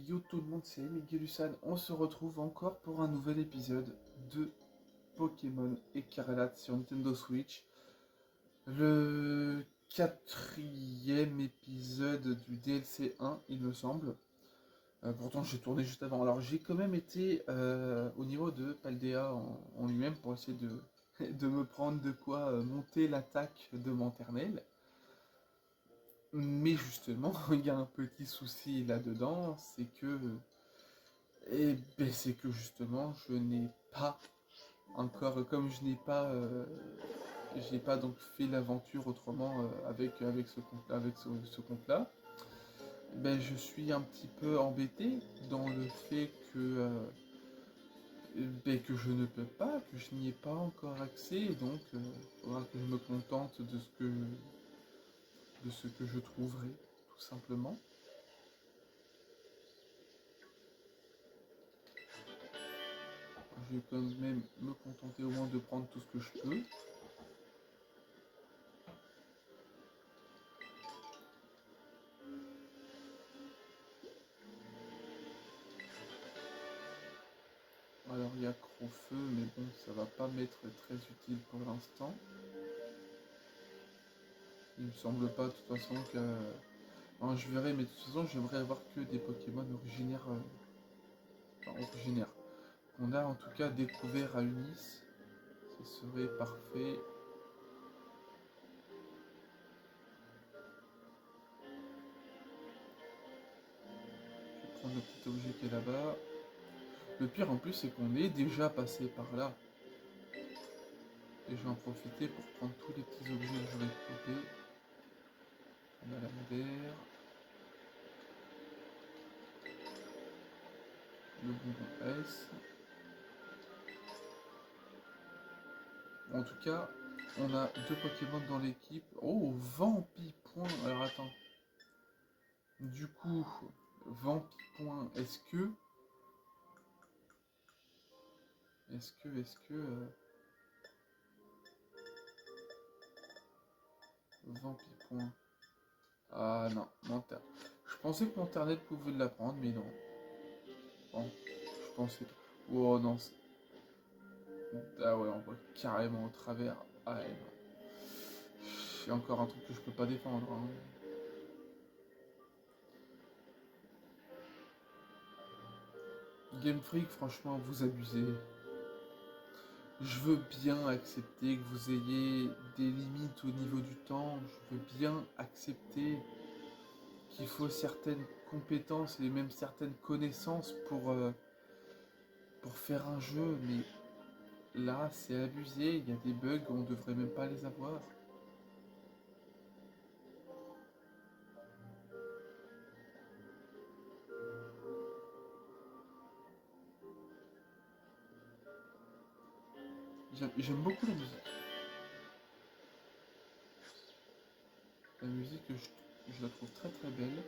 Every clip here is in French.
Yo tout le monde, c'est Miguelusan. On se retrouve encore pour un nouvel épisode de Pokémon Écarlate sur Nintendo Switch. Le quatrième épisode du DLC 1, il me semble. Pourtant, j'ai tourné juste avant. Alors, j'ai quand même été au niveau de Paldea en lui-même pour essayer de me prendre de quoi monter l'attaque de Monternel. Mais justement, il y a un petit souci là-dedans, c'est que justement, je n'ai pas encore, comme je n'ai pas donc fait l'aventure autrement avec ce compte-là. Je suis un petit peu embêté dans le fait que je ne peux pas, que je n'y ai pas encore accès, et donc il faudra que je me contente de ce que je trouverai, tout simplement. Je vais quand même me contenter au moins de prendre tout ce que je peux. Alors il y a Crofeu, mais bon, ça va pas m'être très utile pour l'instant. Il me semble pas de toute façon que... Enfin, je verrai, mais de toute façon j'aimerais avoir que des Pokémon originaires. Enfin, originaires. On a en tout cas découvert à Unis. Ce serait parfait. Je vais prendre le petit objet qui est là-bas. Le pire en plus c'est qu'on est déjà passé par là. Et je vais en profiter pour prendre tous les petits objets que je vais couper. On a la modère. Le bonbon S. En tout cas, on a deux Pokémon dans l'équipe. Oh, Vampipoint. Alors attends. Du coup, Vampipoint, est-ce que... Vampipoint. Ah non, Monter. Je pensais que Monternet pouvait l'apprendre, mais non. Bon, je pensais... Oh non. Ah ouais, on voit carrément au travers. Ah ouais, non. C'est encore un truc que je peux pas défendre. Hein. Game Freak, franchement, vous abusez. Je veux bien accepter que vous ayez des limites au niveau du temps. Je veux bien accepter qu'il faut certaines compétences et même certaines connaissances pour faire un jeu. Mais là, c'est abusé. Il y a des bugs, on devrait même pas les avoir. J'aime beaucoup la musique. La musique, je la trouve très très belle.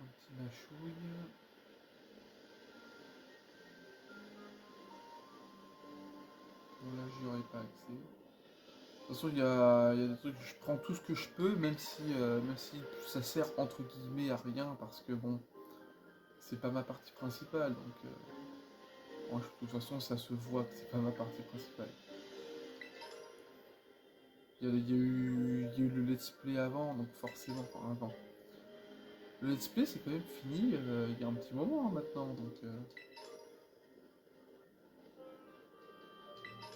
Un petit mâchouille. Bon là, j'y aurais pas accès. De toute façon, il y a des trucs, je prends tout ce que je peux, même si ça sert entre guillemets à rien, parce que bon, c'est pas ma partie principale, donc de toute façon, ça se voit que c'est pas ma partie principale. Il y a eu le let's play avant, donc forcément, enfin avant. Le let's play, c'est quand même fini il y a un petit moment hein, maintenant, donc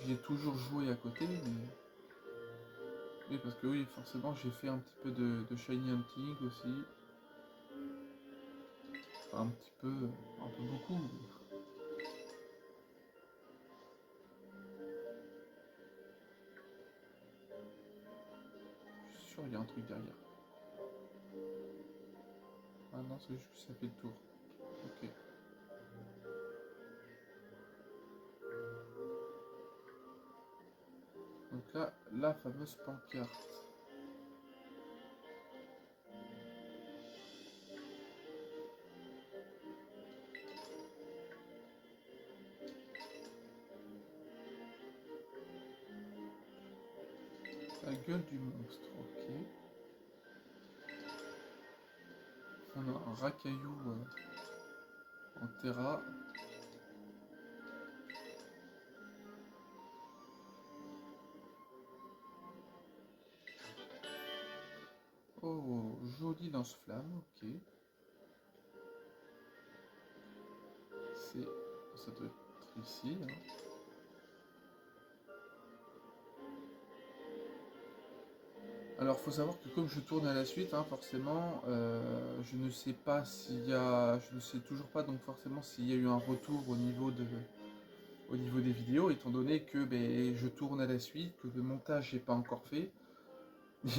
j'ai toujours joué à côté, mais... Oui, parce que oui, forcément, j'ai fait un petit peu de Shiny Hunting aussi. Enfin, un peu beaucoup. Je suis sûr qu'il y a un truc derrière. Ah non, c'est juste que ça fait le tour. Ok. Donc là, la fameuse pancarte. la gueule du monstre, ok. On a un racaillou en terra. Oh, joli lance-flamme, ok. Ça doit être ici. Hein. Alors, faut savoir que comme je tourne à la suite, hein, forcément, je ne sais pas s'il y a, je ne sais toujours pas donc forcément s'il y a eu un retour au niveau des vidéos, étant donné que ben, je tourne à la suite, que le montage n'est pas encore fait,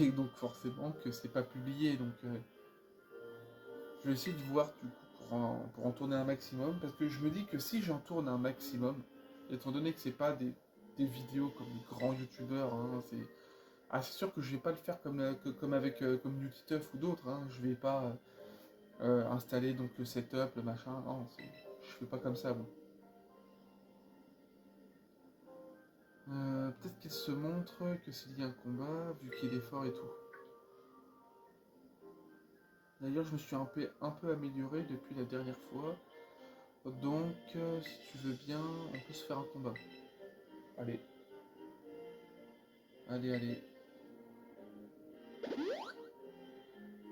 et donc forcément que c'est pas publié. Donc, je vais essayer de voir du coup pour en tourner un maximum, parce que je me dis que si j'en tourne un maximum, étant donné que c'est pas des vidéos comme les grands youtubeurs, hein, c'est sûr que je vais pas le faire comme avec comme Nutituff ou d'autres, hein. Je vais pas installer donc le setup, le machin, non, je fais pas comme ça moi. Peut-être qu'il se montre que s'il y a un combat, vu qu'il est fort et tout. D'ailleurs, je me suis un peu amélioré depuis la dernière fois. Donc, si tu veux bien, on peut se faire un combat. Allez. Allez, allez.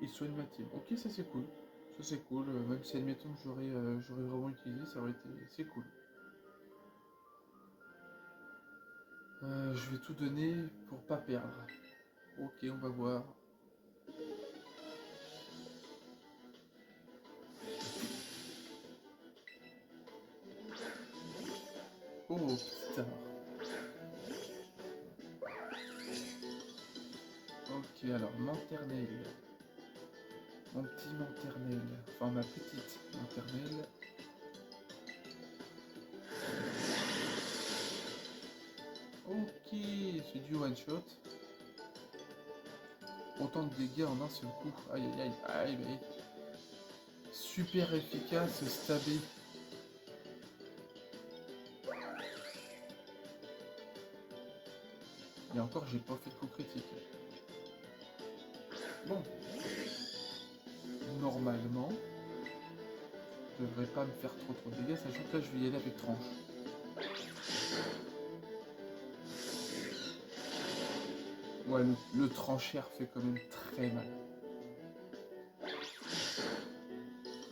Il soigne ma team. Ok, ça c'est cool. Ça c'est cool. Même si admettons que j'aurais vraiment utilisé, ça aurait été... C'est cool. Je vais tout donner pour pas perdre. Ok, on va voir. Oh, putain. Ok, alors, Manternelle. Mon petit Manternelle. Enfin, ma petite Manternelle. Ok, c'est du one shot. Autant de dégâts en un seul coup. Aïe aïe aïe, aïe aïe. Super efficace, stabé. Et encore, j'ai pas fait de coup critique. Bon. Normalement, je devrais pas me faire trop de dégâts, sachant que là, je vais y aller avec tranche. Ouais, le tranchère fait quand même très mal.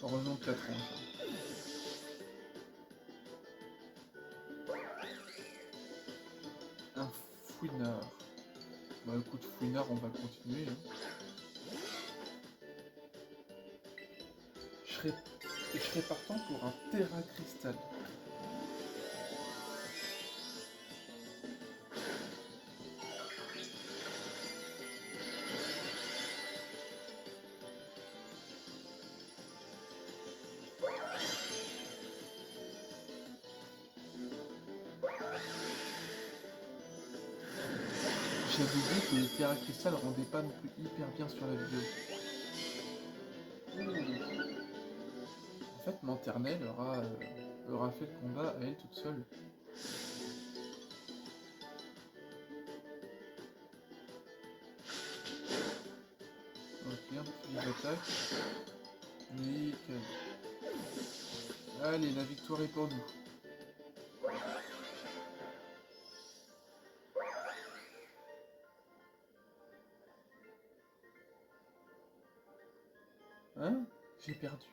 Heureusement que la tranche. Un fouinard. Bah écoute, fouinard, on va continuer. Hein. Je serais partant pour un terra cristal. J'avais dit que les terra cristal rendaient pas non plus hyper bien sur la vidéo. En fait, Manternelle aura fait le combat à elle toute seule. Ok, un petit attaque. Nickel. Allez, la victoire est pour nous. Hein? J'ai perdu.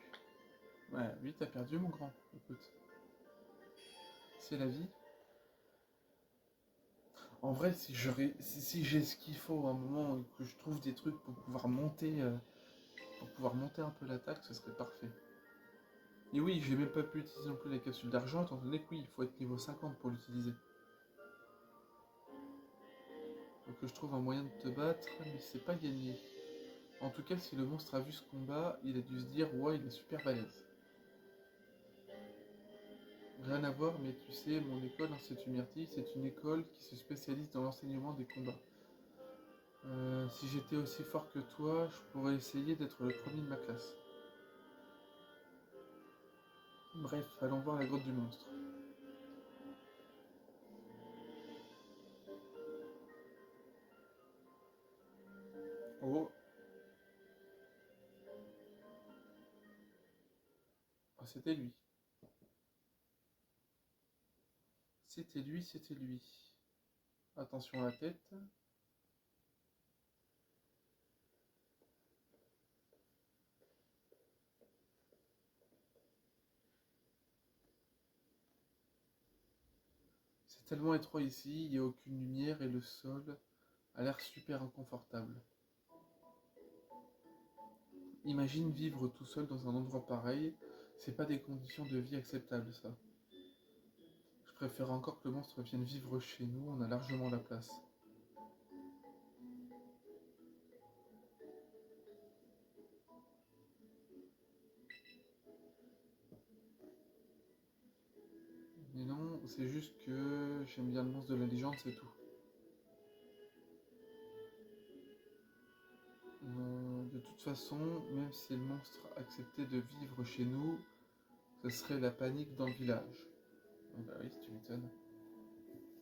Ouais, oui, t'as perdu, mon grand. Écoute. C'est la vie. En vrai, si j'ai ce qu'il faut à un moment que je trouve des trucs pour pouvoir monter un peu l'attaque, ce serait parfait. Et oui, j'ai même pas pu utiliser non plus la capsule d'argent, étant donné que oui, il faut être niveau 50 pour l'utiliser. Donc je trouve un moyen de te battre, mais c'est pas gagné. En tout cas, si le monstre a vu ce combat, il a dû se dire, ouais, il est super balèze. Rien à voir, mais tu sais, mon école, Institut Myrtille, c'est une école qui se spécialise dans l'enseignement des combats. Si j'étais aussi fort que toi, je pourrais essayer d'être le premier de ma classe. Bref, allons voir la grotte du monstre. c'était lui. C'était lui, c'était lui. Attention à la tête. C'est tellement étroit ici, il n'y a aucune lumière et le sol a l'air super inconfortable. Imagine vivre tout seul dans un endroit pareil, c'est pas des conditions de vie acceptables ça. Je préfère encore que le monstre vienne vivre chez nous, on a largement la place. Mais non, c'est juste que j'aime bien le monstre de la légende, c'est tout. De toute façon, même si le monstre acceptait de vivre chez nous, ce serait la panique dans le village. Bah oui, tu m'étonnes.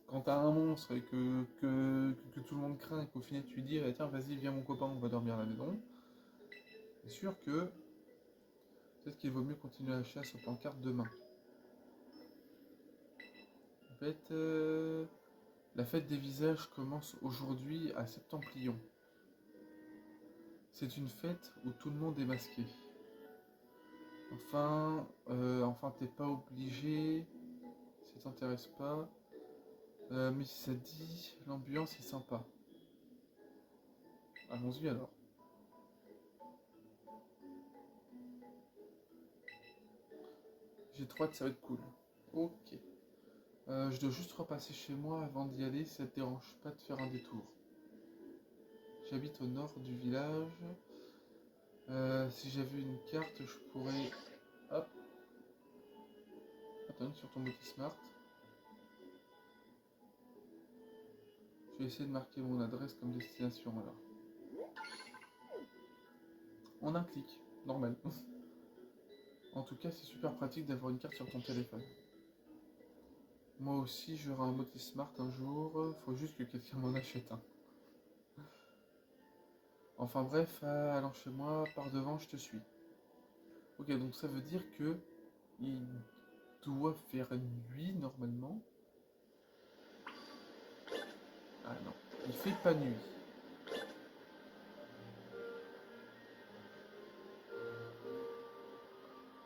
Quand t'as un monstre et que tout le monde craint et qu'au final tu lui dis eh, tiens vas-y viens mon copain on va dormir à la maison, c'est sûr que peut-être qu'il vaut mieux continuer la chasse aux pancartes demain. En fait, la fête des visages commence aujourd'hui à Septemplion. C'est une fête où tout le monde est masqué. Enfin t'es pas obligé, si ça t'intéresse pas. Mais si ça te dit, l'ambiance est sympa. Allons-y alors. J'ai trop hâte, ça va être cool. Ok. Je dois juste repasser chez moi avant d'y aller, si ça te dérange pas de faire un détour. J'habite au nord du village. Si j'avais une carte, je pourrais... Hop. Attends, sur ton petit smart. Je vais essayer de marquer mon adresse comme destination alors. En un clic, normal. En tout cas, c'est super pratique d'avoir une carte sur ton téléphone. Moi aussi, j'aurai un Motis Smart un jour, faut juste que quelqu'un m'en achète un. Enfin bref, allant chez moi, par devant, je te suis. Ok, donc ça veut dire que il doit faire nuit normalement. Ah non, il fait pas nuit.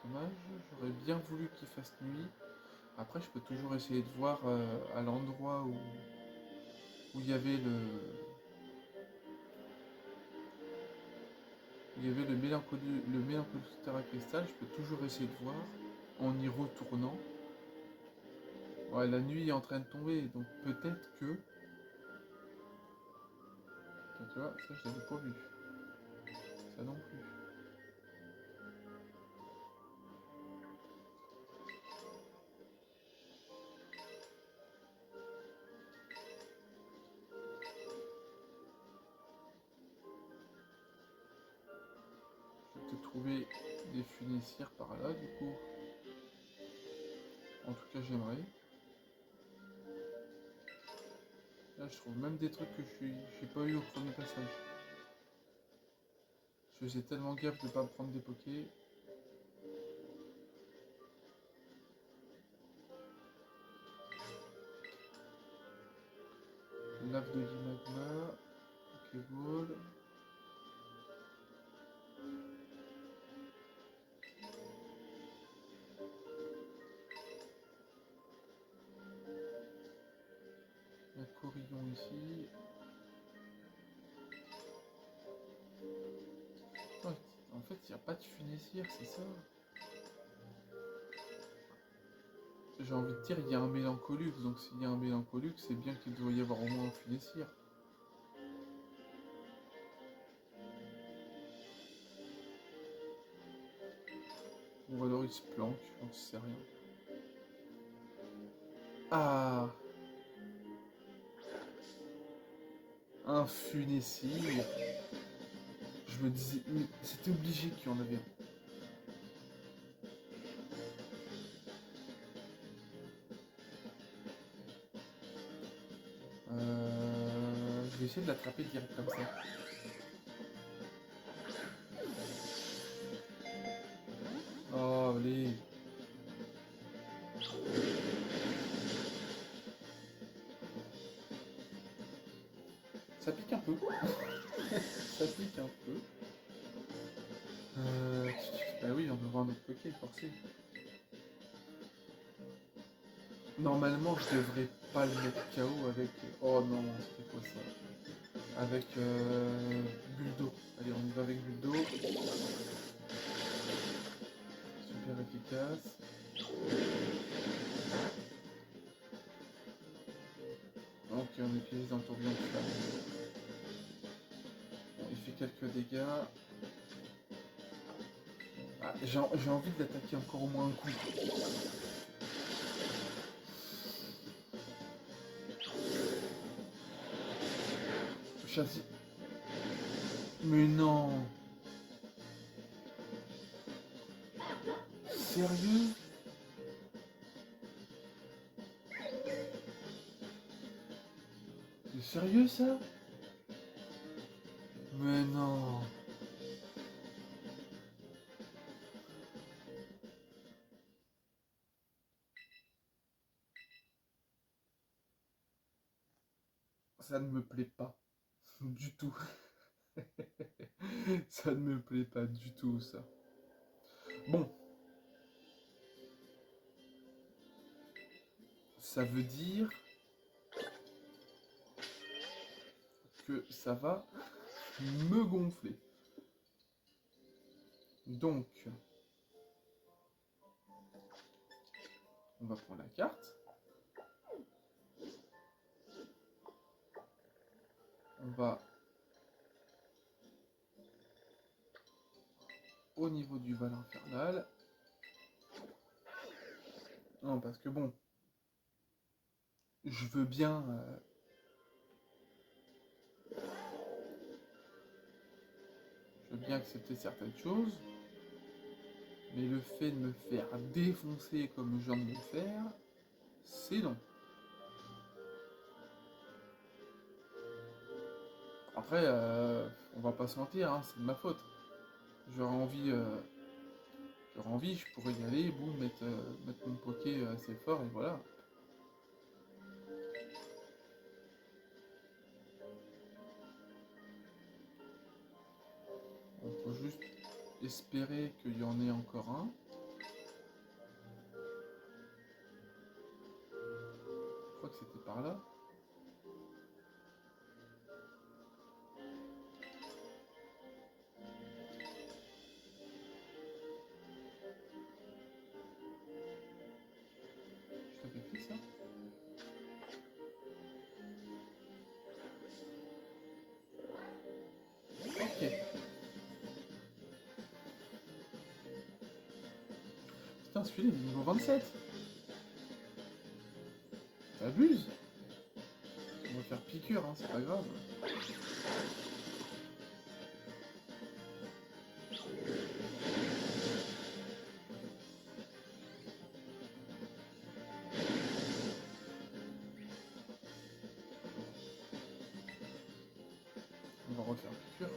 Dommage, j'aurais bien voulu qu'il fasse nuit. Après, je peux toujours essayer de voir à l'endroit où il y avait le Mélancolus Terra Cristal. Je peux toujours essayer de voir en y retournant. Ouais, la nuit est en train de tomber, donc peut-être que... Tu vois, ça je l'avais pas vu. Ça non plus. Je vais peut-être trouver des funissières par là, du coup. En tout cas, j'aimerais. Là, je trouve même des trucs que j'ai pas eu au premier passage. Je faisais tellement gaffe de pas me prendre des pokés. Lave de l'imagma. Pokéball. Un corillon ici. Ouais, en fait, il n'y a pas de funissière, c'est ça. J'ai envie de dire, il y a un Mélancolux, donc s'il y a un Mélancolux, c'est bien qu'il doit y avoir au moins un funissière. Ou alors il se planque, j'en sais rien. Ah, un funessire. Je me disais, mais c'était obligé qu'il y en avait un. Je vais essayer de l'attraper direct comme ça. Oh, allez. Ça pique un peu. Ça pique un peu. Bah oui, on peut voir notre Poké, forcé. Normalement, je devrais pas le mettre KO avec... Oh non, c'était quoi ça? Avec Buldo. Allez, on y va avec Buldo. Super efficace. Ok, on utilise un tourbillon de flamme. Bon, il fait quelques dégâts. Ah, j'ai envie de l'attaquer encore au moins un coup. Châssis. Mais non. Sérieux? C'est sérieux ça? Mais non. Ça ne me plaît pas. Du tout. Ça ne me plaît pas du tout ça. Bon. Ça veut dire que ça va me gonfler. Donc, on va prendre la carte. On va au niveau du Val Infernal. Non, parce que bon, je veux bien... je veux bien accepter certaines choses. Mais le fait de me faire défoncer comme je viens de me le faire, c'est non. Après, on va pas se mentir, hein, c'est de ma faute. J'aurais envie, je pourrais y aller, boum, mettre mon Poké assez fort et voilà. On peut juste espérer qu'il y en ait encore un. Je crois que c'était par là. Je t'avais fait ça? Ok. Putain, celui-là il est niveau 27. T'abuses. On va faire piqûre, hein, c'est pas grave. On va refaire piqûre.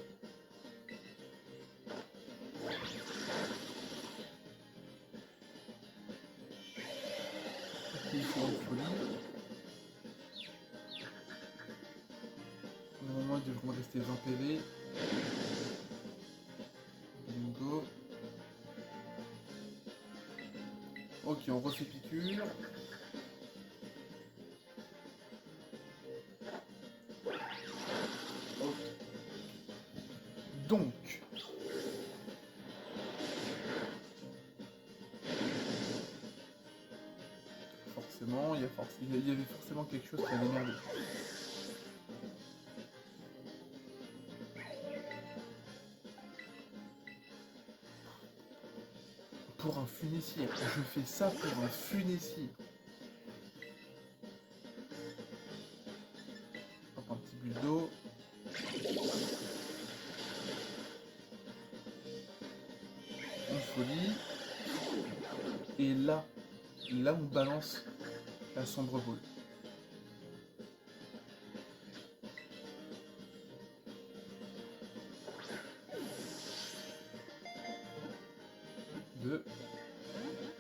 Il faut en folie. Normalement, il devrait me rester 20 PV. Bingo. Ok, on refait piqûre. Ok. Donc, forcément, il y avait forcément quelque chose qui avait merdé. Pour un funicier, je fais ça pour un funicier. Hop, un petit bulle une folie. Et là on balance la sombre boule. De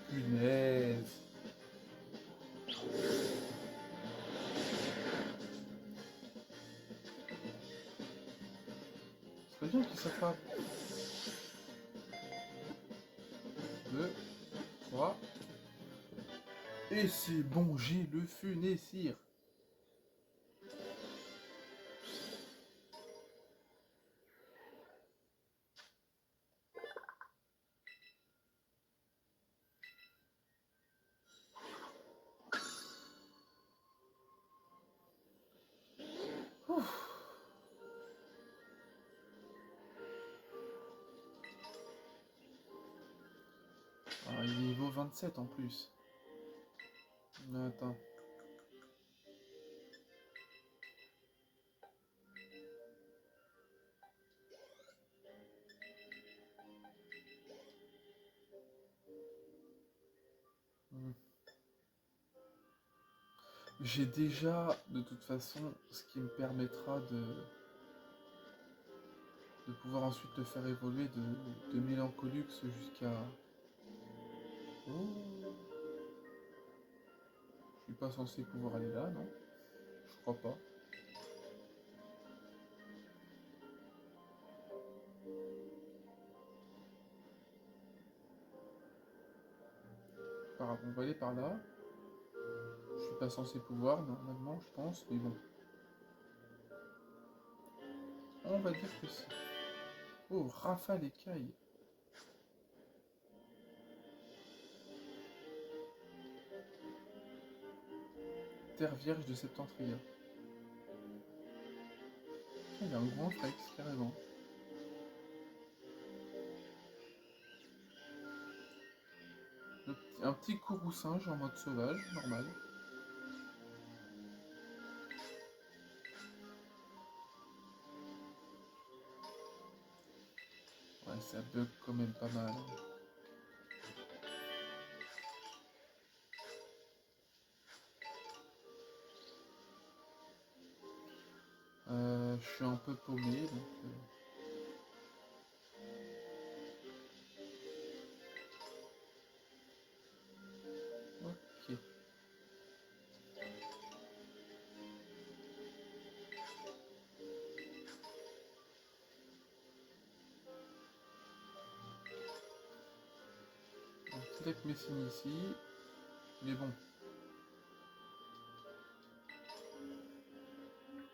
punaise. bien qu'il s'attrape. 2, 3. Et c'est bon, j'ai le Funessir. Ah, il est niveau 27 en plus. Attends. J'ai déjà, de toute façon, ce qui me permettra de pouvoir ensuite le faire évoluer de Mélancolux jusqu'à... Oh. Je suis pas censé pouvoir aller là, non? Je crois pas. On va aller par là. Je suis pas censé pouvoir, normalement, je pense, mais bon. On va dire que c'est... Oh, rafale écaille. Terre vierge de Septentria. Il y a un grand flex, carrément. Un petit courroux-singe en mode sauvage, normal. Ouais, ça bug quand même pas mal. Je suis un peu paumé, donc... Ok. Select mes signes ici. Mais bon.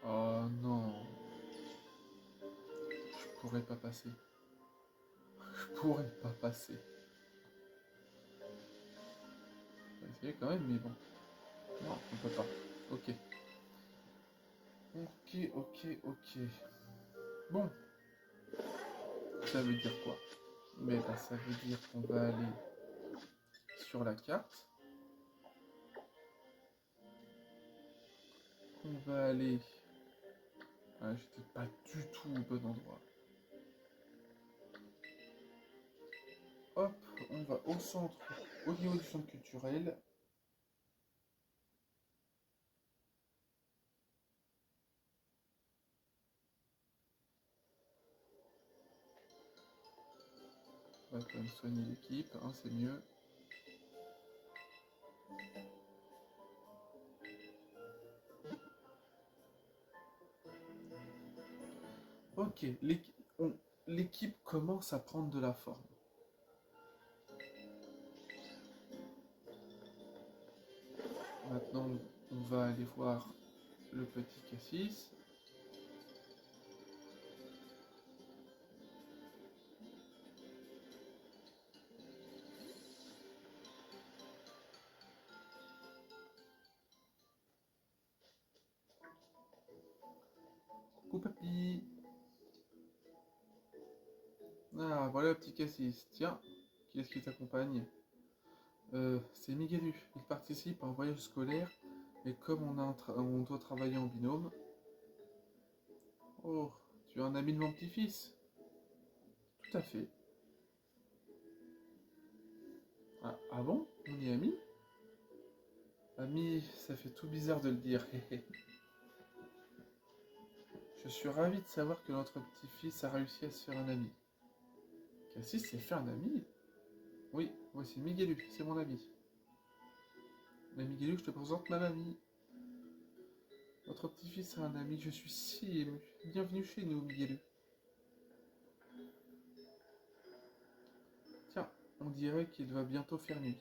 Oh non. Je pourrais pas passer. Je pourrais pas passer. On va essayer quand même, mais bon. Non, on peut pas. Ok. Ok. Bon. Ça veut dire quoi? Mais bah, ça veut dire qu'on va aller sur la carte. On va aller... Ah, j'étais pas du tout au bon endroit. Hop, on va au centre, au niveau du centre culturel. On va quand même soigner l'équipe, hein, c'est mieux. Ok, l'équipe commence à prendre de la forme. Maintenant, on va aller voir le petit Cassis. Coucou papy. Ah, voilà le petit Cassis. Tiens, qui est-ce qui t'accompagne? C'est Miguelu. Il participe à un voyage scolaire et comme on doit travailler en binôme... Oh, tu es un ami de mon petit-fils? Tout à fait. Ah bon? On est amis? Ami, ça fait tout bizarre de le dire. Je suis ravi de savoir que notre petit-fils a réussi à se faire un ami. Cassis s'est fait un ami? Oui, voici Miguelu, c'est mon ami. Mais Miguelu, je te présente ma mamie. Notre petit-fils a un ami, je suis si ému. Bienvenue chez nous, Miguelu. On dirait qu'il va bientôt faire nuit.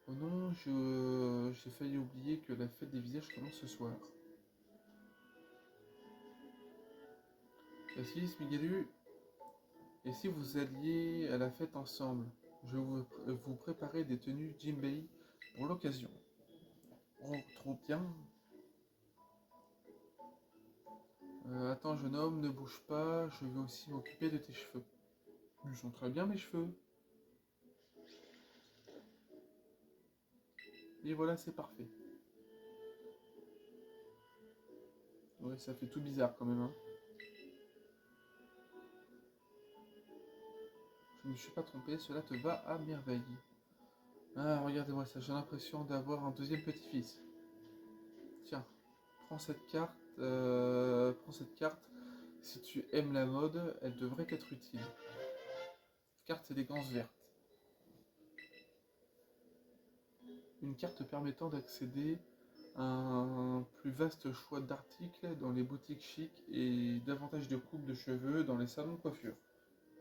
Oh non, j'ai failli oublier que la fête des visages commence ce soir. Cassis, Miguelu, et si vous alliez à la fête ensemble? Je vais vous préparer des tenues Jimbei pour l'occasion. Oh, trop bien! Attends, jeune homme, ne bouge pas, je vais aussi m'occuper de tes cheveux. Ils sont très bien, mes cheveux. Et voilà, c'est parfait. Ouais, ça fait tout bizarre quand même, hein. Je ne me suis pas trompé, cela te va à merveille. Ah, regardez-moi ça, j'ai l'impression d'avoir un deuxième petit-fils. Tiens, prends cette carte. Prends cette carte. Si tu aimes la mode, elle devrait être utile. Carte élégance verte. Une carte permettant d'accéder à un plus vaste choix d'articles dans les boutiques chics et davantage de coupes de cheveux dans les salons de coiffure.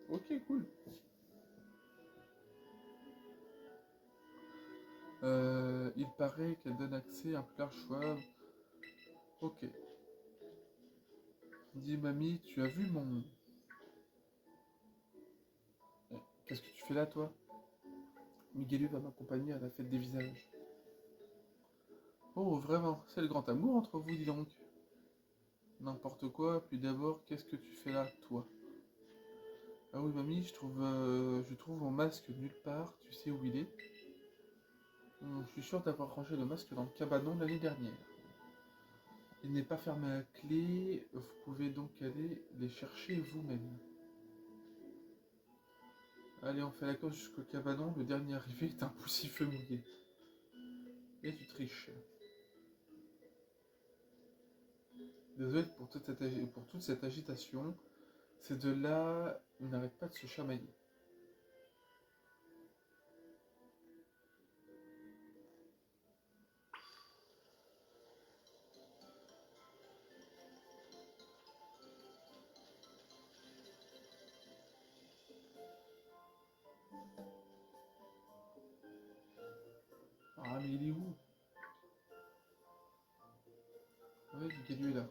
Ok, cool. Il paraît qu'elle donne accès à un plus large choix. Ok. Dis mamie, tu as vu mon... Qu'est-ce que tu fais là, toi? Miguelu va m'accompagner à la fête des visages. Oh, vraiment, c'est le grand amour entre vous, dis donc. N'importe quoi, puis d'abord, qu'est-ce que tu fais là, toi? Ah oui, mamie, je trouve mon masque nulle part, tu sais où il est? Je suis sûr d'avoir rangé le masque dans le cabanon l'année dernière. Il n'est pas fermé à clé, vous pouvez donc aller les chercher vous-même. Allez, on fait la course jusqu'au cabanon, le dernier arrivé est un poussifeux mouillé. Et tu triches. Désolé pour toute cette agitation, ces deux-là n'arrêtent pas de se chamailler. Ah, mais il est où? Ouais, Miguel est là.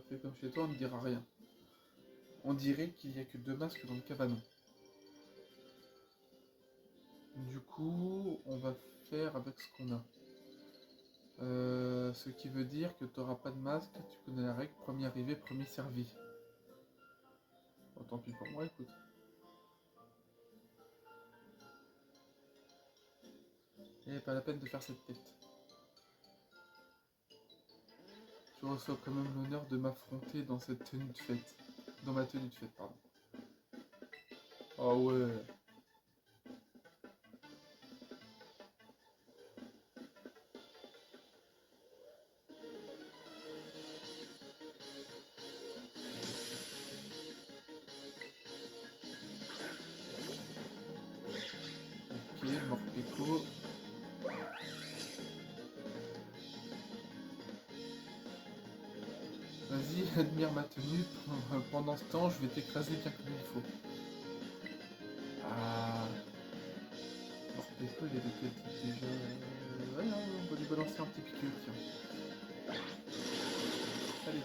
Fais comme chez toi, on ne dira rien. On dirait qu'il n'y a que deux masques dans le cabanon. Du coup, on va faire avec ce qu'on a. Ce qui veut dire que tu n'auras pas de masque, tu connais la règle, premier arrivé, premier servi. Bon, tant pis pour moi, écoute. Et pas la peine de faire cette tête. Je reçois quand même l'honneur de m'affronter dans cette tenue de fête. Dans ma tenue de fête, pardon. Ah ouais. Ok, Morpeko. Vas-y, admire ma tenue. Pendant ce temps, je vais t'écraser bien comme il faut. Ah. Morpeko, il est de quel type déjà? Ouais, non, on va lui balancer un petit piqûre, tiens. Allez.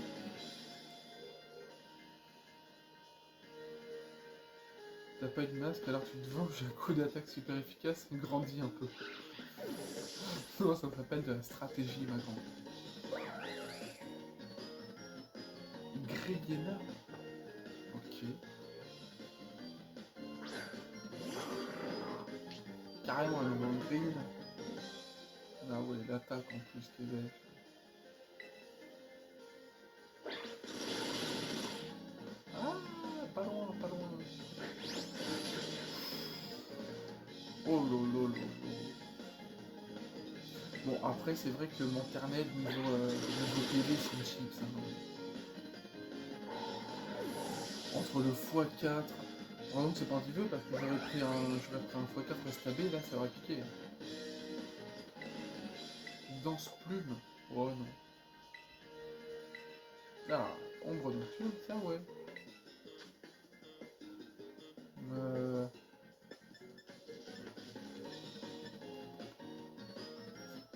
T'as pas eu de masque, alors tu te venges, un coup d'attaque super efficace, grandit un peu. Non, ça s'appelle de la stratégie, ma grande. Gregiena. Ok. Carrément, elle envoie une Gregiena. Ah ouais, l'attaque en plus qui est belle. Ah, pas loin, pas loin. Oh lolo lolo. Bon, après, c'est vrai que mon internet niveau PV, c'est une chips. Hein. Entre le x4, vraiment que c'est pas un petit peu parce que j'aurais pris un x4 stabé, là, ça aurait piqué. Danse plume. Oh non. Ah, ombre nocturne, tiens, ouais.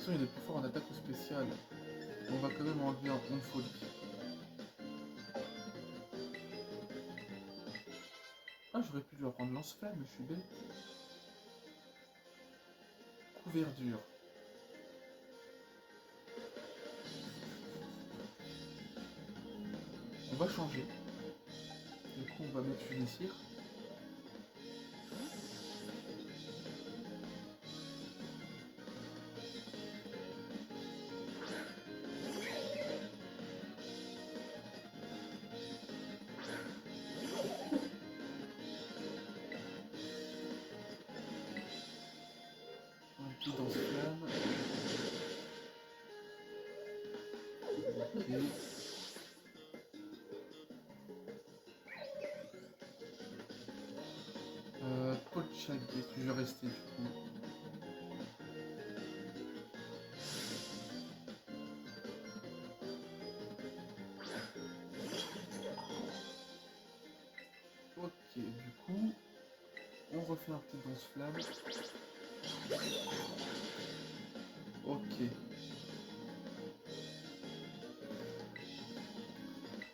façon, il est plus fort en attaque ou spécial. On va quand même enlever en onde folie. Ah, j'aurais pu lui reprendre lance-flamme, je suis bête. Couverture. On va changer. Du coup, on va mettre Funicire. Un petit danse-flamme. Ok. Polchak, est-ce que je vais rester du coup? Ok, du coup, on refait un petit danse-flamme. Ok.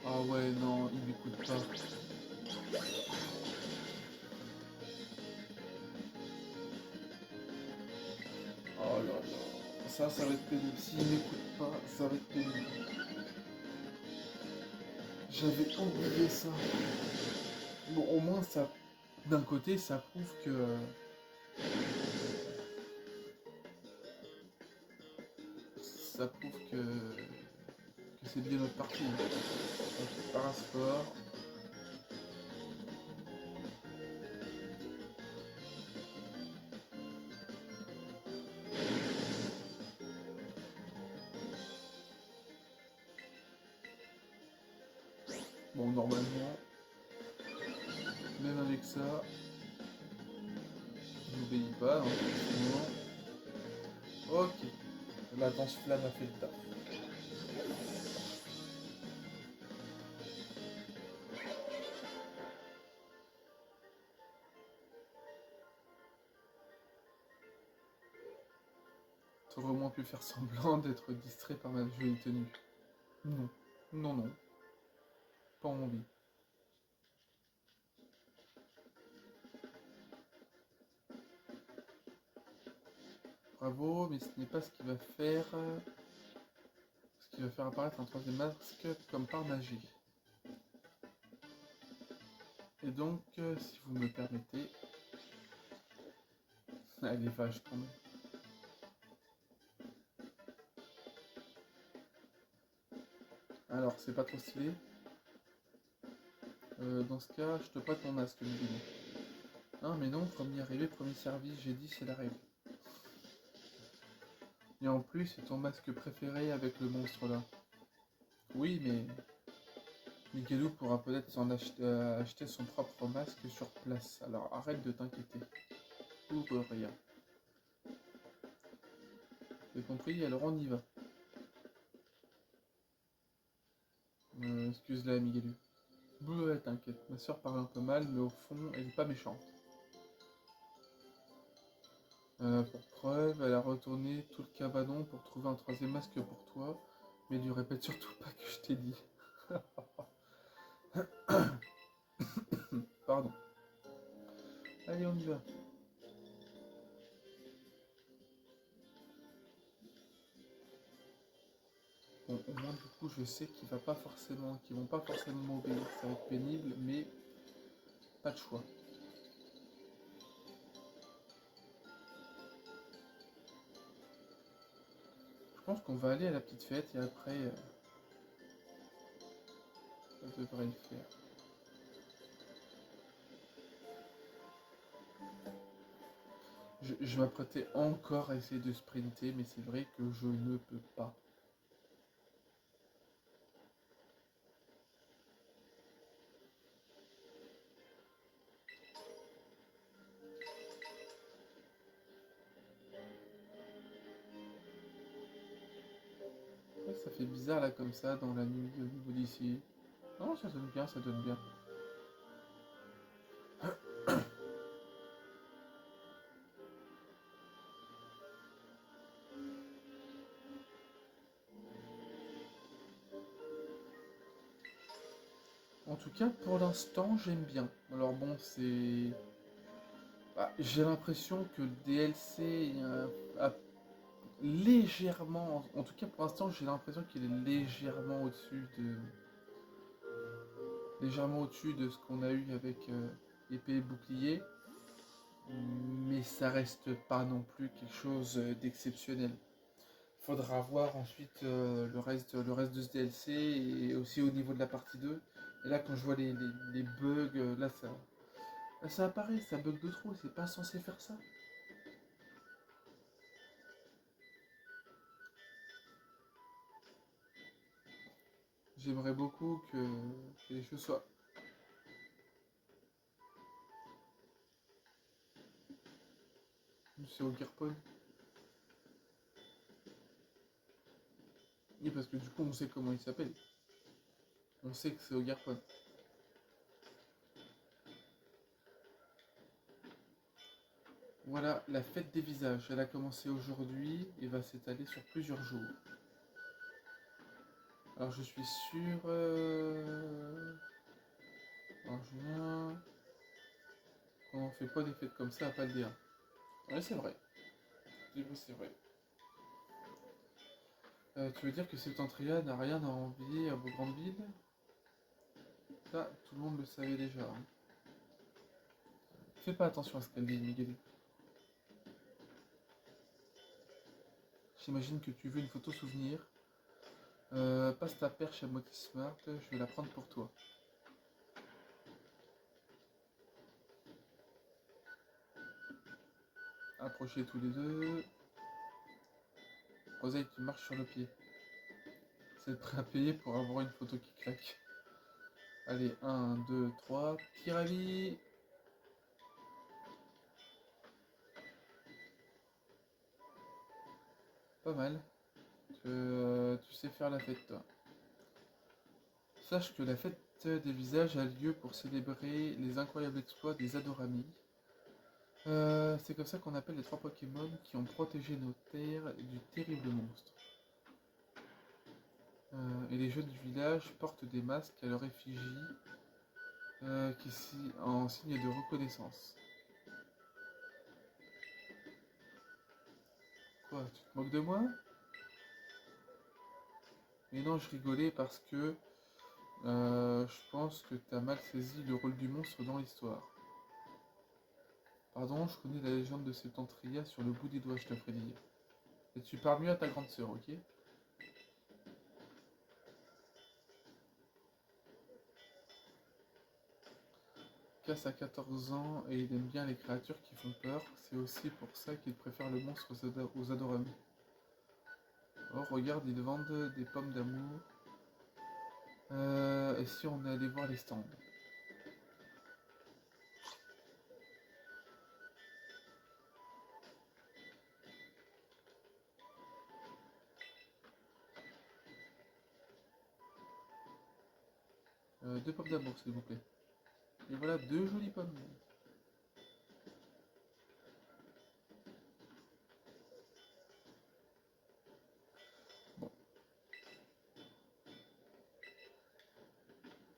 Ah ouais, non, il m'écoute pas. Oh là là. Ça va être pénible. S'il m'écoute pas, ça va être pénible. J'avais oublié ça. Bon, au moins, ça, d'un côté, ça prouve que... Ça prouve que c'est bien notre partie. Donc, parasport. Bon, normalement, même avec ça, il n'obéit pas, hein, forcément. Ok, la danse-flamme a fait le taf. T'aurais au moins pu faire semblant d'être distrait par ma jolie tenue. Non, non, non, pas envie. Bravo, mais ce n'est pas ce qui va faire... Ce qui va faire apparaître un troisième masque comme par magie. Et donc, si vous me permettez... Elle est vache quand même. Alors, c'est pas trop stylé. Dans ce cas, je te prête mon masque, Miguel. Ah, mais non, premier arrivé, premier servi, j'ai dit, c'est la règle. Et en plus, c'est ton masque préféré avec le monstre là. Oui, mais Miguelou pourra peut-être acheter son propre masque sur place. Alors arrête de t'inquiéter. Pour rien. T'as compris? Alors on y va. Excuse-la, Miguelou. Ouais, t'inquiète. Ma soeur parle un peu mal, mais au fond, elle est pas méchante. Pour preuve, elle a retourné tout le cabanon pour trouver un troisième masque pour toi. Mais lui répète surtout pas que je t'ai dit. Pardon. Allez, on y va. Bon, au moins du coup je sais qu'ils vont pas forcément m'obéir, ça va être pénible, mais pas de choix. Je pense qu'on va aller à la petite fête et après ça devrait le faire. Je m'apprêtais encore à essayer de sprinter, mais c'est vrai que je ne peux pas. Ouais, ça fait bizarre là comme ça dans la nuit au niveau d'ici. Non, ça donne bien, ça donne bien. En tout cas, pour l'instant, j'aime bien. Alors bon, c'est... Bah, j'ai l'impression que le DLC a légèrement... En tout cas, pour l'instant, j'ai l'impression qu'il est légèrement au-dessus de ce qu'on a eu avec épée et bouclier. Mais ça reste pas non plus quelque chose d'exceptionnel. Faudra voir ensuite le reste de ce DLC et aussi au niveau de la partie 2. Et là, quand je vois les bugs, là, ça apparaît, ça bug de trop, c'est pas censé faire ça. J'aimerais beaucoup que les choses soient... C'est au Gearpod. Oui, parce que du coup, on sait comment il s'appelle. On sait que c'est au Gearpod. Voilà, la fête des visages. Elle a commencé aujourd'hui et va s'étaler sur plusieurs jours. Alors, je suis sûr... En juin... Quand on fait pas des fêtes comme ça à Paldea. Ouais, c'est vrai. C'est vrai. Tu veux dire que Septentria n'a rien à envier à vos grandes villes? Ça, tout le monde le savait déjà. Hein. Fais pas attention à ce qu'elle dit, Miguel. J'imagine que tu veux une photo souvenir. Passe ta perche à Moty Smart, je vais la prendre pour toi. Approchez tous les deux. Roseille, tu marches sur le pied. C'est prêt à payer pour avoir une photo qui claque. Allez, 1, 2, 3, tir à vie. Pas mal. Tu sais faire la fête, toi. Sache que la fête des visages a lieu pour célébrer les incroyables exploits des Adorami. C'est comme ça qu'on appelle les 3 Pokémon qui ont protégé nos terres du terrible monstre. Et les jeunes du village portent des masques à leur effigie en signe de reconnaissance. Quoi, tu te moques de moi? Mais non, je rigolais parce que je pense que t'as mal saisi le rôle du monstre dans l'histoire. Pardon, je connais la légende de Septentria sur le bout des doigts, je te ferai dire. Et tu parles mieux à ta grande sœur, ok? Cass a 14 ans et il aime bien les créatures qui font peur. C'est aussi pour ça qu'il préfère le monstre aux Adorami. Oh, regarde, ils vendent des pommes d'amour. Et si on allait voir les stands? Deux pommes d'amour, s'il vous plaît. Et voilà, deux jolies pommes. Bon.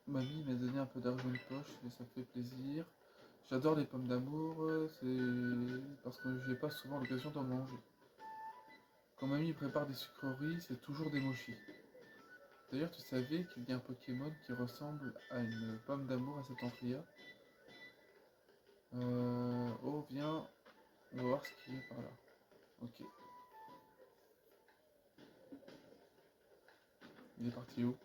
Mamie m'a donné un peu d'argent de poche et ça fait plaisir. J'adore les pommes d'amour, c'est parce que j'ai pas souvent l'occasion d'en manger. Quand mamie prépare des sucreries, c'est toujours des mochis. D'ailleurs, tu savais qu'il y a un Pokémon qui ressemble à une pomme d'amour à Septentria? Oh, viens, on va voir ce qu'il y a par là. Ok. Il est parti où?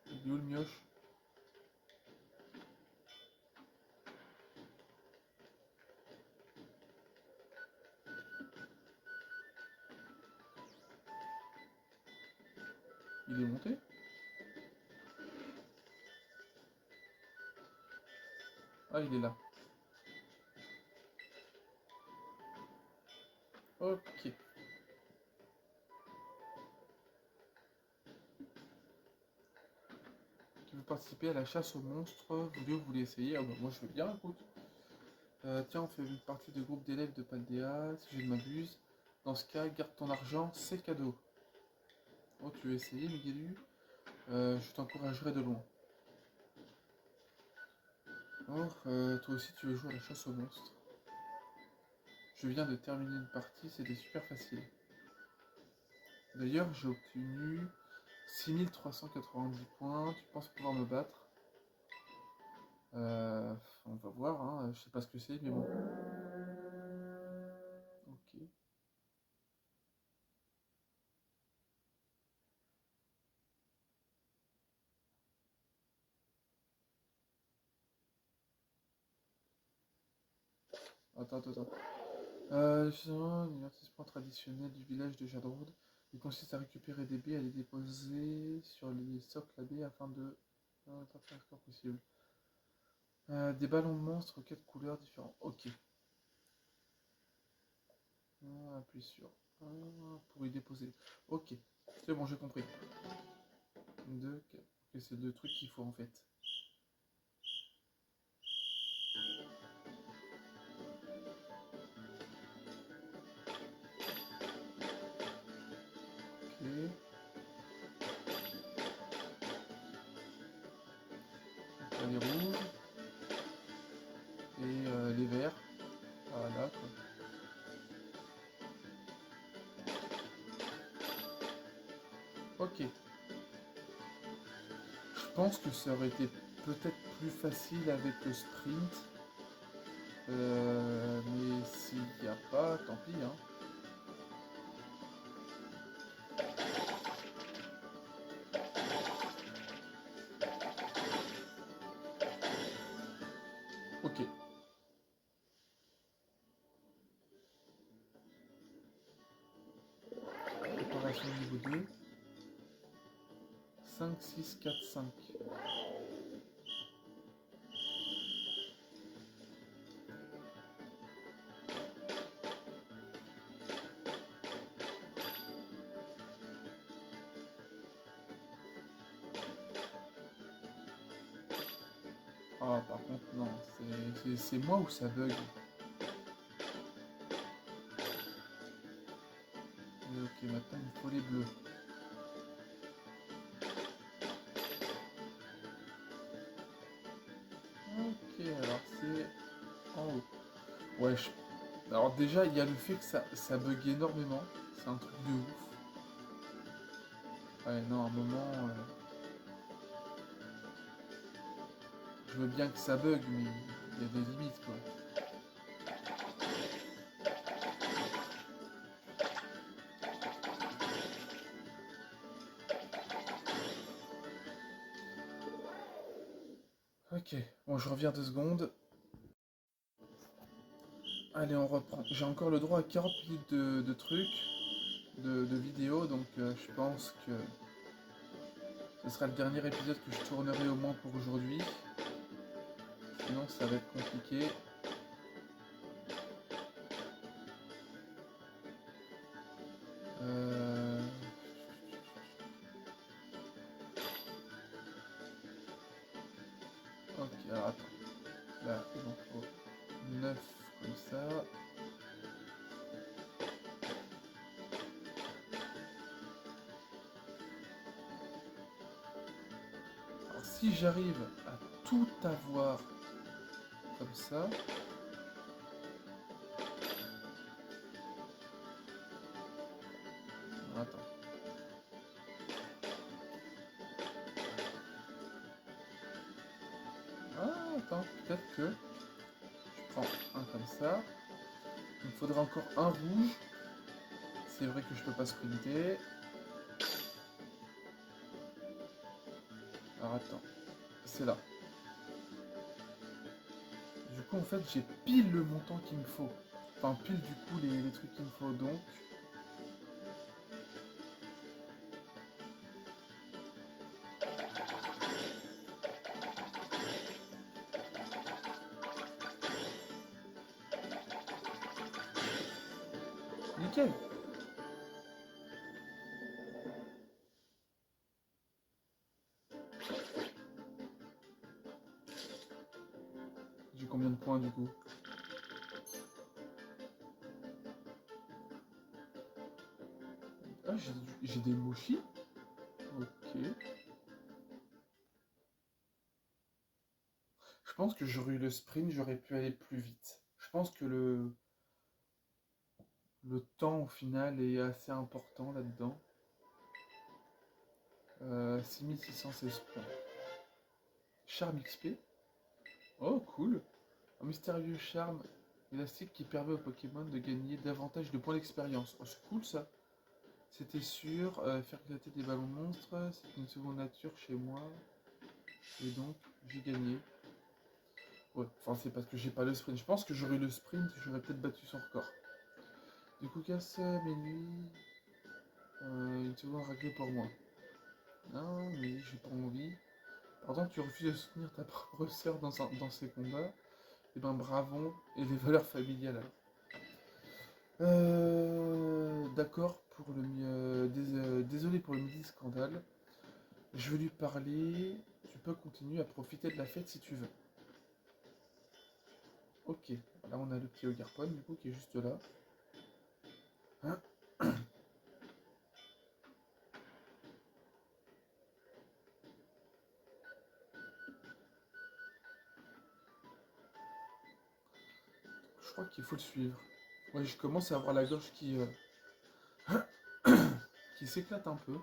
Il est où le mioche? Il est monté? Ah, il est là. Ok. Tu veux participer à la chasse aux monstres? Vous voulez essayer? Ah bah moi je veux bien, écoute. Tiens, on fait une partie de groupe d'élèves de Paldea, si je ne m'abuse. Dans ce cas, garde ton argent, c'est cadeau. Oh, tu veux essayer, Miguelu? Je t'encouragerai de loin. Or, toi aussi, tu veux jouer à la chasse aux monstres. Je viens de terminer une partie, c'était super facile. D'ailleurs, j'ai obtenu 6390 points. Tu penses pouvoir me battre? On va voir, hein. Je sais pas ce que c'est, mais bon. Ok. Attends. Justement, un divertissement traditionnel du village de Jadrod. Il consiste à récupérer des baies et à les déposer sur les socles à baies afin de attraper un score possible. Des ballons de monstres aux 4 couleurs différentes. Ok. Appuie sur pour y déposer. Ok. C'est bon, j'ai compris. 2, 4. Ok, c'est le truc qu'il faut en fait. Ok. Donc, là, les rouges. Et les verts. Voilà quoi. Ok. Je pense que ça aurait été peut-être plus facile avec le sprint. Mais s'il n'y a pas, tant pis, hein. Ok. Préparation niveau 2. 5, 6, 4, 5. Ah, par contre, non. C'est moi où ça bug. Et ok, maintenant il faut les bleus. Ok, alors c'est en haut. Ouais, alors déjà, il y a le fait que ça bug énormément. C'est un truc de ouf. Ouais, non, à un moment, je veux bien que ça bug, mais il y a des limites, quoi. Ok, bon, je reviens 2 secondes. Allez, on reprend. J'ai encore le droit à 40 minutes de trucs, de vidéos, donc je pense que ce sera le dernier épisode que je tournerai au moins pour aujourd'hui. Sinon, ça va être compliqué. Euh... Ok, alors attends. Là, il en faut 9 comme ça. Alors, si j'arrive à tout avoir comme ça... Attends. Ah, attends, peut-être que je prends un comme ça. Il me faudra encore un rouge. C'est vrai que je peux pas sprinter. Alors attends, c'est là. Du coup, en fait, j'ai pile le montant qu'il me faut. Enfin, pile du coup les trucs qu'il me faut. Donc, nickel. J'ai combien de points du coup? j'ai des mochis. Ok. Je pense que j'aurais eu le sprint, j'aurais pu aller plus vite. Je pense que le temps au final est assez important là-dedans. 6616 points. Charme XP. Oh, cool. Un mystérieux charme élastique qui permet aux Pokémon de gagner davantage de points d'expérience. Oh, c'est cool ça. C'était sûr. Faire éclater des ballons monstres, c'est une seconde nature chez moi. Et donc, j'ai gagné. Ouais, enfin, c'est parce que j'ai pas le sprint. Je pense que j'aurais eu le sprint, j'aurais peut-être battu son record. Du coup, casse mes nuits. Une seconde raclée pour moi. Non, mais j'ai pas envie. Pardon, tu refuses de soutenir ta propre sœur dans ces combats. Eh ben, bravons et les valeurs familiales alors. D'accord pour le désolé pour le midi scandale. Je vais lui parler. Tu peux continuer à profiter de la fête si tu veux. Ok, là on a le petit Ogarpon du coup qui est juste là. Hein. Je crois qu'il faut le suivre. Ouais, je commence à avoir la gorge qui s'éclate un peu.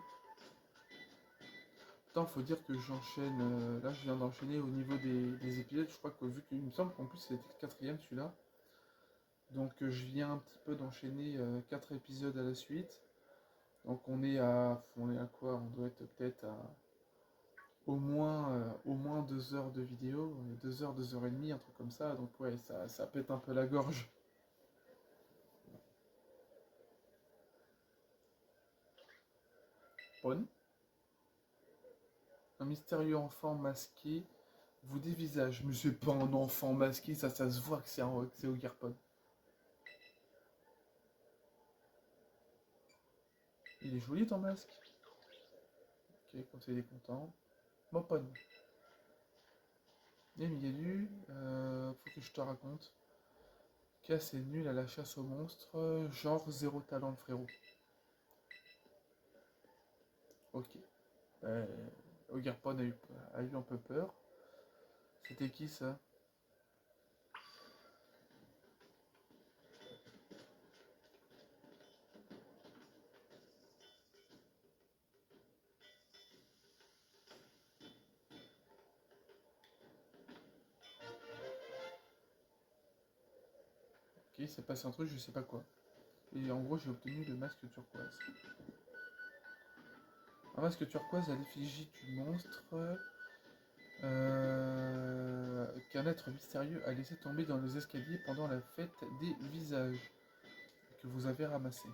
Putain, faut dire que j'enchaîne. Là, je viens d'enchaîner au niveau des épisodes. Je crois que vu qu'il me semble qu'en plus c'était le quatrième celui-là. Donc je viens un petit peu d'enchaîner 4 épisodes à la suite. Donc on est à quoi? On doit être peut-être à au moins 2 heures de vidéo, 2 heures, 2 heures et demie, un truc comme ça. Donc ouais, ça pète un peu la gorge. Pon. Un mystérieux enfant masqué vous dévisage. Mais c'est pas un enfant masqué, ça se voit que c'est Ogerpon. Il est joli ton masque. Ok, comme ça il est content. Mopon. Et Miguelu, faut que je te raconte. Cass est nul à la chasse aux monstres, genre zéro talent le frérot. Ok. Euh, Ogerpon a eu un peu peur. C'était qui ça? Ok, il s'est passé un truc, je sais pas quoi. Et en gros, j'ai obtenu le masque turquoise. Un masque turquoise à l'effigie du monstre qu'un être mystérieux a laissé tomber dans les escaliers pendant la fête des visages que vous avez ramassé.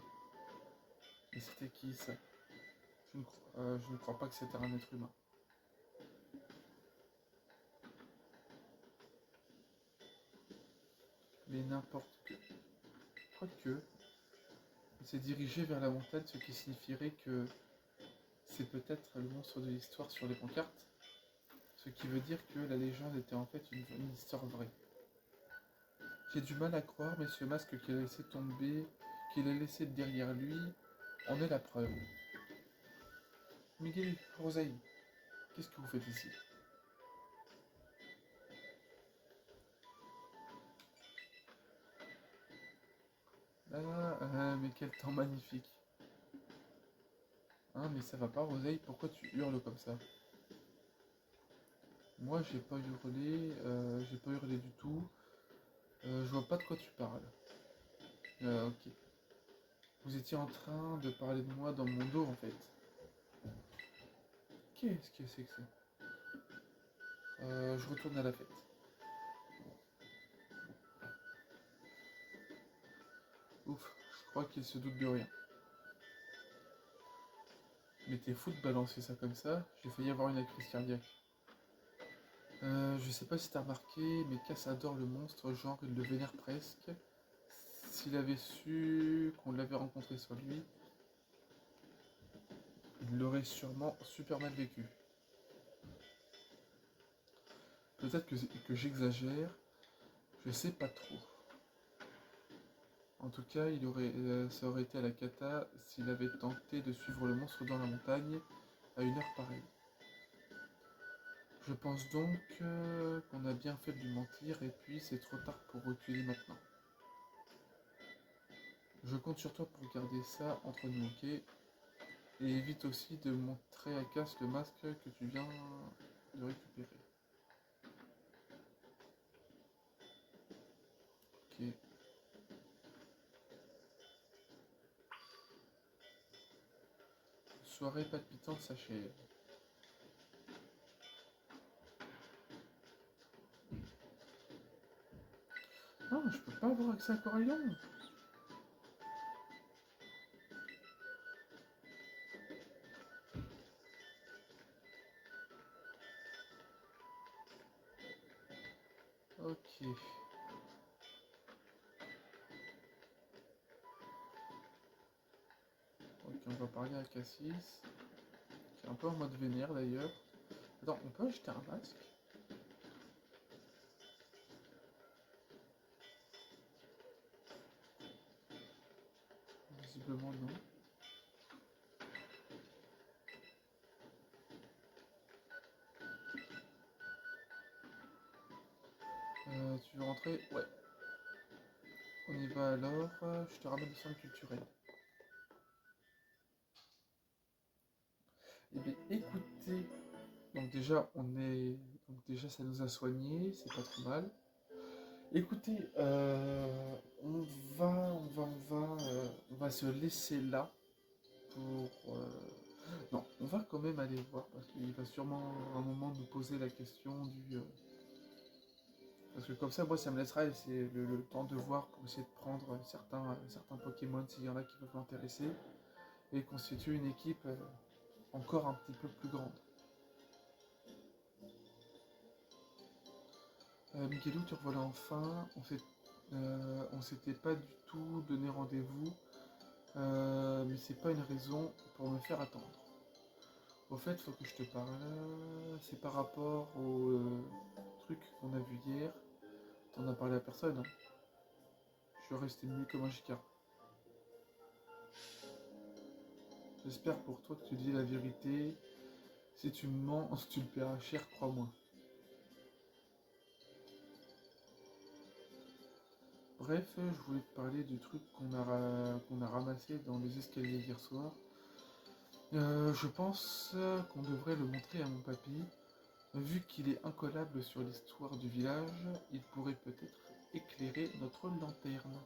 Et c'était qui ça? Je ne crois pas que c'était un être humain. Mais n'importe que. Quoique, il s'est dirigé vers la montagne, ce qui signifierait que c'est peut-être le monstre de l'histoire sur les pancartes. Ce qui veut dire que la légende était en fait une histoire vraie. J'ai du mal à croire, mais ce masque qu'il a laissé tomber, qu'il a laissé derrière lui, en est la preuve. Miguel, Rosaï, qu'est-ce que vous faites ici? Mais quel temps magnifique. Hein, mais ça va pas, Rosaï, pourquoi tu hurles comme ça? Moi, j'ai pas hurlé du tout. Je vois pas de quoi tu parles. Ok. Vous étiez en train de parler de moi dans mon dos, en fait. Qu'est-ce que c'est que ça? Je retourne à la fête. Ouf, je crois qu'il se doute de rien. Mais t'es fou de balancer ça comme ça, j'ai failli avoir une crise cardiaque. Je sais pas si t'as remarqué, mais Cass adore le monstre, genre il le vénère presque. S'il avait su qu'on l'avait rencontré sur lui, il l'aurait sûrement super mal vécu. Peut-être que j'exagère, je sais pas trop. En tout cas, ça aurait été à la cata s'il avait tenté de suivre le monstre dans la montagne à une heure pareille. Je pense donc qu'on a bien fait de lui mentir et puis c'est trop tard pour reculer maintenant. Je compte sur toi pour garder ça entre nous, ok? Et évite aussi de montrer à Cass le masque que tu viens de récupérer. Ok. Soirée palpitante s'achève. Non, je peux pas avoir accès à Coraillon. Ok. Ok, on va parler à Cassis, qui est un peu en mode vénère d'ailleurs. Attends, on peut acheter un masque? Visiblement non. Tu veux rentrer? Ouais. On y va alors. Je te ramène le centre culturel. Eh bien, écoutez. Donc déjà, ça nous a soignés, c'est pas trop mal. Écoutez, on va se laisser là pour. Non, on va quand même aller voir parce qu'il va sûrement à un moment nous poser la question du. Parce que comme ça, moi, ça me laissera essayer le temps de voir pour essayer de prendre certains Pokémon s'il y en a qui peuvent m'intéresser et constituer une équipe encore un petit peu plus grande. Miguelou, te revoilà enfin. On s'était pas du tout donné rendez-vous, mais c'est pas une raison pour me faire attendre. Au fait, faut que je te parle. C'est par rapport au truc qu'on a vu hier. T'en as parlé à personne, hein. Je suis resté muet comme un gicard. J'espère pour toi que tu dis la vérité. Si tu me mens, tu le paieras cher, crois-moi. Bref, je voulais te parler du truc qu'on a ramassé dans les escaliers hier soir. Je pense qu'on devrait le montrer à mon papy. Vu qu'il est incollable sur l'histoire du village, il pourrait peut-être éclairer notre lanterne.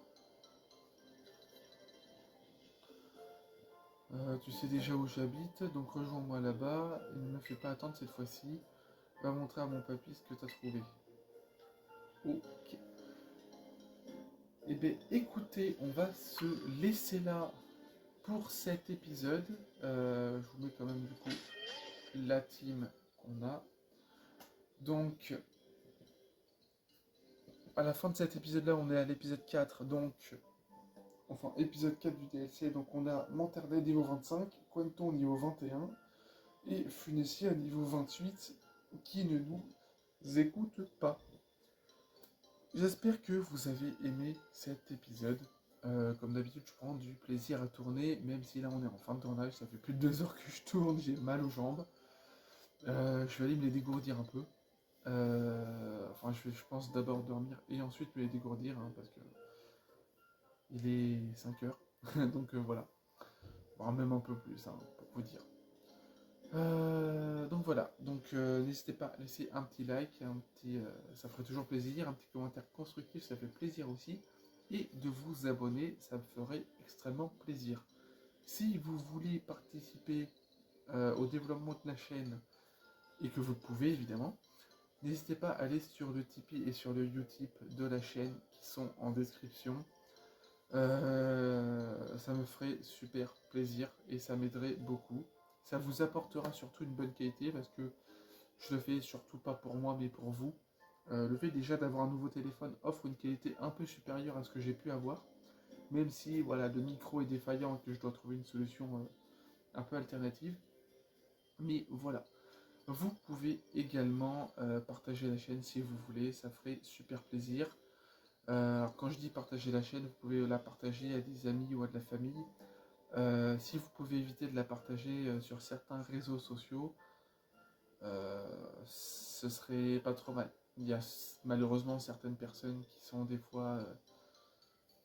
Tu sais déjà où j'habite, donc rejoins-moi là-bas et ne me fais pas attendre cette fois-ci. Va montrer à mon papy ce que t'as trouvé. Ok. Eh bien, écoutez, on va se laisser là pour cet épisode. Je vous mets quand même du coup la team qu'on a. Donc, à la fin de cet épisode-là, on est à l'épisode 4, donc... Enfin, épisode 4 du DLC, donc on a Manterday niveau 25, Quenton niveau 21, et Funessi à niveau 28, qui ne nous écoute pas. J'espère que vous avez aimé cet épisode. Comme d'habitude, je prends du plaisir à tourner, même si là on est en fin de tournage, ça fait plus de 2 heures que je tourne, j'ai mal aux jambes. Je vais aller me les dégourdir un peu. Enfin, je pense d'abord dormir et ensuite me les dégourdir, hein, parce que il est 5 heures. Donc voilà. Voire même un peu plus, hein, pour vous dire. Donc voilà, donc n'hésitez pas à laisser un petit like, ça ferait toujours plaisir, un petit commentaire constructif, ça fait plaisir aussi, et de vous abonner, ça me ferait extrêmement plaisir. Si vous voulez participer au développement de la chaîne, et que vous pouvez évidemment, n'hésitez pas à aller sur le Tipeee et sur le Utip de la chaîne qui sont en description. Ça me ferait super plaisir et ça m'aiderait beaucoup. Ça vous apportera surtout une bonne qualité parce que je le fais surtout pas pour moi mais pour vous. Le fait déjà d'avoir un nouveau téléphone offre une qualité un peu supérieure à ce que j'ai pu avoir. Même si voilà, le micro est défaillant et que je dois trouver une solution un peu alternative. Mais voilà. Vous pouvez également partager la chaîne si vous voulez, ça ferait super plaisir. Alors quand je dis partager la chaîne, vous pouvez la partager à des amis ou à de la famille. Si vous pouvez éviter de la partager sur certains réseaux sociaux, ce serait pas trop mal. Il y a malheureusement certaines personnes qui sont des fois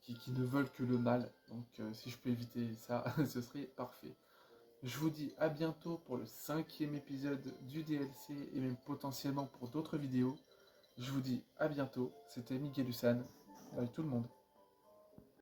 qui ne veulent que le mal. Donc si je peux éviter ça, ce serait parfait. Je vous dis à bientôt pour le 5e épisode du DLC et même potentiellement pour d'autres vidéos. Je vous dis à bientôt. C'était Miguel Hussan. Bye tout le monde.